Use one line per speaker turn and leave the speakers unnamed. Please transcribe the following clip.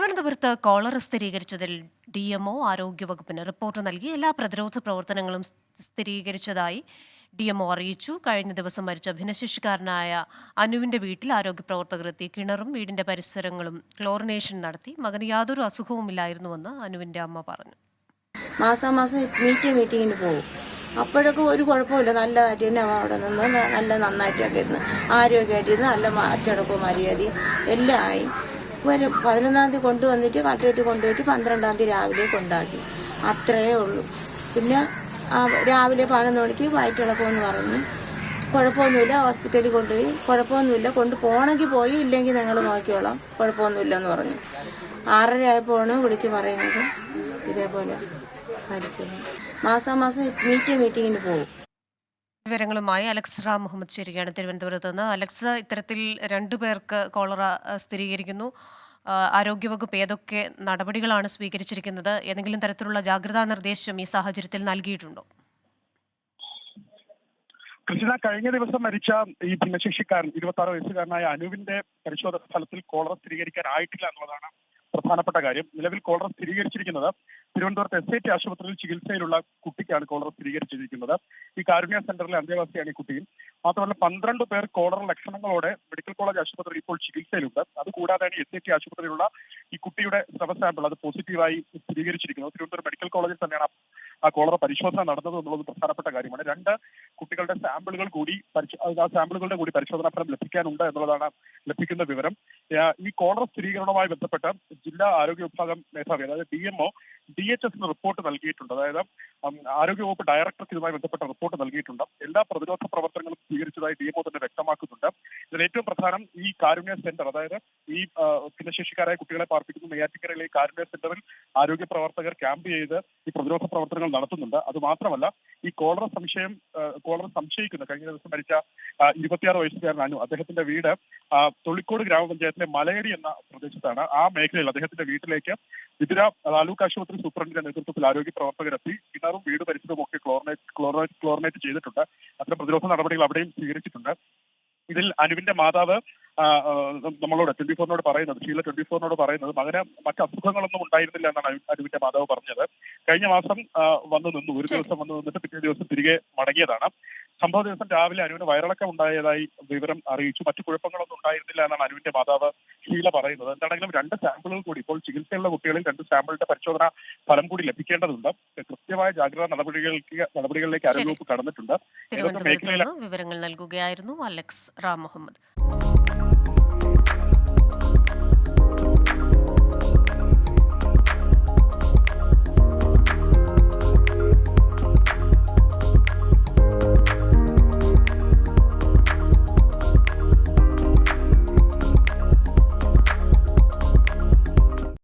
തിരുവനന്തപുരത്ത് cholera സ്ഥിരീകരിച്ചതിൽ DMO ആരോഗ്യവകുപ്പിന് report നൽകി. എല്ലാ പ്രതിരോധ പ്രവർത്തനങ്ങളും സ്ഥിരീകരിച്ചതായി DMO അറിയിച്ചു. കഴിഞ്ഞ ദിവസം മരിച്ച ഭിന്നശേഷിക്കാരനായ അനുവിന്റെ വീട്ടിൽ ആരോഗ്യപ്രവർത്തകർ എത്തി കിണറും വീടിന്റെ പരിസരങ്ങളും ക്ലോറിനേഷൻ നടത്തി. മകന് യാതൊരു അസുഖവുമില്ലായിരുന്നുവെന്ന് അനുവിന്റെ അമ്മ പറഞ്ഞു.
മാസാമാസം മീറ്റിങ്ങിന് പോകും. അപ്പോഴൊക്കെ ഒരു കുഴപ്പമില്ല, നല്ലതായിട്ട് തന്നെ അവിടെ നിന്ന് നന്നായിട്ടൊക്കെ ഇരുന്ന് ആരോഗ്യമായിട്ടിരുന്ന് നല്ല അച്ചടക്കവും മര്യാദയും എല്ലാം ആയി. ഒരു 11-ാം തീയതി കൊണ്ടുവന്നിട്ട് കളക്ടറേറ്റ് കൊണ്ടുപോയിട്ട് 12-ാം തീയതി രാവിലെ കൊണ്ടാക്കി. അത്രയേ ഉള്ളൂ. പിന്നെ രാവിലെ 11 മണിക്ക് വയറ്റിളക്കമെന്ന് പറഞ്ഞ് കുഴപ്പമൊന്നുമില്ല, ഹോസ്പിറ്റലിൽ കൊണ്ടുപോയി. കുഴപ്പമൊന്നുമില്ല, കൊണ്ടുപോകണമെങ്കിൽ പോയി, ഇല്ലെങ്കിൽ ഞങ്ങൾ നോക്കിക്കോളാം, കുഴപ്പമൊന്നുമില്ലെന്ന് പറഞ്ഞു. 6:30 ആയപ്പോഴാണ് വിളിച്ച് പറയുന്നത് ഇതേപോലെ മരിച്ചത്. മാസാമാസം മീറ്റിങ്ങിന് പോകും.
വിവരങ്ങളുമായി അലക്സ് റാം മുഹമ്മദ് ചേരുകയാണ് തിരുവനന്തപുരത്ത് നിന്ന്. അലക്സ്, ഇത്തരത്തിൽ 2 പേർക്ക് കോളറ സ്ഥിരീകരിക്കുന്നു. ആരോഗ്യവകുപ്പ് ഏതൊക്കെ നടപടികളാണ് സ്വീകരിച്ചിരിക്കുന്നത്? ഏതെങ്കിലും തരത്തിലുള്ള ജാഗ്രതാ നിർദ്ദേശം ഈ സാഹചര്യത്തിൽ നൽകിയിട്ടുണ്ടോ?
കൃഷ്ണ, കഴിഞ്ഞ ദിവസം മരിച്ച ഈ ഭിന്നശേഷിക്കാരൻ 26 വയസ്സുകാരനായ അനുവിന്റെ പരിശോധന ഫലത്തിൽ കോളറ സ്ഥിരീകരിക്കാനായിട്ടില്ല എന്നുള്ളതാണ് പ്രധാനപ്പെട്ട കാര്യം. നിലവിൽ കോളറ സ്ഥിരീകരിച്ചിരിക്കുന്നത് തിരുവനന്തപുരത്ത് SIT ആശുപത്രിയിൽ ചികിത്സയിലുള്ള കുട്ടിക്കാണ് കോളറ സ്ഥിരീകരിച്ചിരിക്കുന്നത്. ഈ കാരുണ്യ സെന്ററിലെ അന്തേവാസിയാണ് ഈ കുട്ടിയും. മാത്രമല്ല 12 പേർ കോളറ ലക്ഷണങ്ങളോടെ മെഡിക്കൽ കോളേജ് ആശുപത്രിയിൽ ഇപ്പോൾ ചികിത്സയിലുണ്ട്. അതുകൂടാതെയാണ് SIT ആശുപത്രിയിലുള്ള ഈ കുട്ടിയുടെ സ്രവ സാമ്പിൾ അത് പോസിറ്റീവായി സ്ഥിരീകരിച്ചിരിക്കുന്നത്. തിരുവനന്തപുരം മെഡിക്കൽ കോളേജിൽ തന്നെയാണ് ആ കോളറ പരിശോധന നടന്നത് എന്നുള്ളത് പ്രധാനപ്പെട്ട കാര്യമാണ്. 2 കുട്ടികളുടെ സാമ്പിളുകൾ കൂടി ആ സാമ്പിളുകളുടെ കൂടി പരിശോധനാ ഫലം ലഭിക്കാനുണ്ട് എന്നുള്ളതാണ് ലഭിക്കുന്ന വിവരം. ഈ കോളറ സ്ഥിരീകരണവുമായി ബന്ധപ്പെട്ട് ജില്ലാ ആരോഗ്യ വിഭാഗം മേധാവി, അതായത് DMO DHS റിപ്പോർട്ട് നൽകിയിട്ടുണ്ട്. അതായത് ആരോഗ്യവകുപ്പ് ഡയറക്ടർക്ക് ഇതുമായി ബന്ധപ്പെട്ട റിപ്പോർട്ട് നൽകിയിട്ടുണ്ട്. എല്ലാ പ്രതിരോധ പ്രവർത്തനങ്ങളും സ്വീകരിച്ചതായി DMO തന്നെ വ്യക്തമാക്കുന്നുണ്ട്. ഇതിൽ ഏറ്റവും പ്രധാനം ഈ കാരുണ്യ സെന്റർ, അതായത് ഈ ഭിന്നശേഷിക്കാരായ കുട്ടികളെ പാർപ്പിക്കുന്ന നെയ്യാറ്റിൻകരയിലെ ഈ കാരുണ്യ സെന്ററിൽ ആരോഗ്യ പ്രവർത്തകർ ക്യാമ്പ് ചെയ്ത് ഈ പ്രതിരോധ പ്രവർത്തനങ്ങൾ നടത്തുന്നുണ്ട്. അതുമാത്രമല്ല ഈ കോളറ സംശയിക്കുന്ന കഴിഞ്ഞ ദിവസം മരിച്ച 26 വയസ്സുകാരൻ അനു, അദ്ദേഹത്തിന്റെ വീട് തൊളിക്കോട് ഗ്രാമപഞ്ചായത്തിലെ മലയടി എന്ന പ്രദേശത്താണ്. ആ മേഖലയിൽ അദ്ദേഹത്തിന്റെ വീട്ടിലേക്ക് വിതുര താലൂക്ക് ആശുപത്രി സൂപ്രണ്ടിന്റെ നേതൃത്വത്തിൽ ആരോഗ്യ പ്രവർത്തകരെത്തി കിണറും വീട് പരിസരവും ഒക്കെ ക്ലോറിനേറ്റ് ചെയ്തിട്ടുണ്ട്. അത്തരം പ്രതിരോധ നടപടികൾ അവിടെയും സ്വീകരിച്ചിട്ടുണ്ട്. ഇതിൽ അനുവിന്റെ മാതാവ് നമ്മളോട് 24 പറയുന്നത്, ഷീല 24 പറയുന്നത് മകന് മറ്റ് അസുഖങ്ങളൊന്നും ഉണ്ടായിരുന്നില്ല എന്നാണ് അനുവിന്റെ മാതാവ് പറഞ്ഞത്. കഴിഞ്ഞ മാസം വന്നു നിന്നു, ഒരു ദിവസം വന്നു നിന്നിട്ട് പിറ്റേ ദിവസം തിരികെ മടങ്ങിയതാണ്. സംഭവ ദിവസം രാവിലെ അനുവിന് വയറിളക്കം ഉണ്ടായതായി വിവരം അറിയിച്ചു. മറ്റു കുഴപ്പങ്ങളൊന്നും ഉണ്ടായിരുന്നില്ല എന്നാണ് അനുവിന്റെ മാതാവ് ഷീല പറയുന്നത്. എന്താണെങ്കിലും 2 സാമ്പിളുകൾ കൂടി, ഇപ്പോൾ ചികിത്സയുള്ള കുട്ടികളിൽ 2 സാമ്പിളിന്റെ പരിശോധന ഫലം കൂടി ലഭിക്കേണ്ടതുണ്ട്. കൃത്യമായ ജാഗ്രതാ നടപടികളിലേക്ക് ആരോഗ്യവകുപ്പ് കടന്നിട്ടുണ്ട്.
തിരുവനന്തപുരത്ത് നിന്ന് വിവരങ്ങൾ നൽകുകയായിരുന്നു അലക്സ് റാം മുഹമ്മദ്.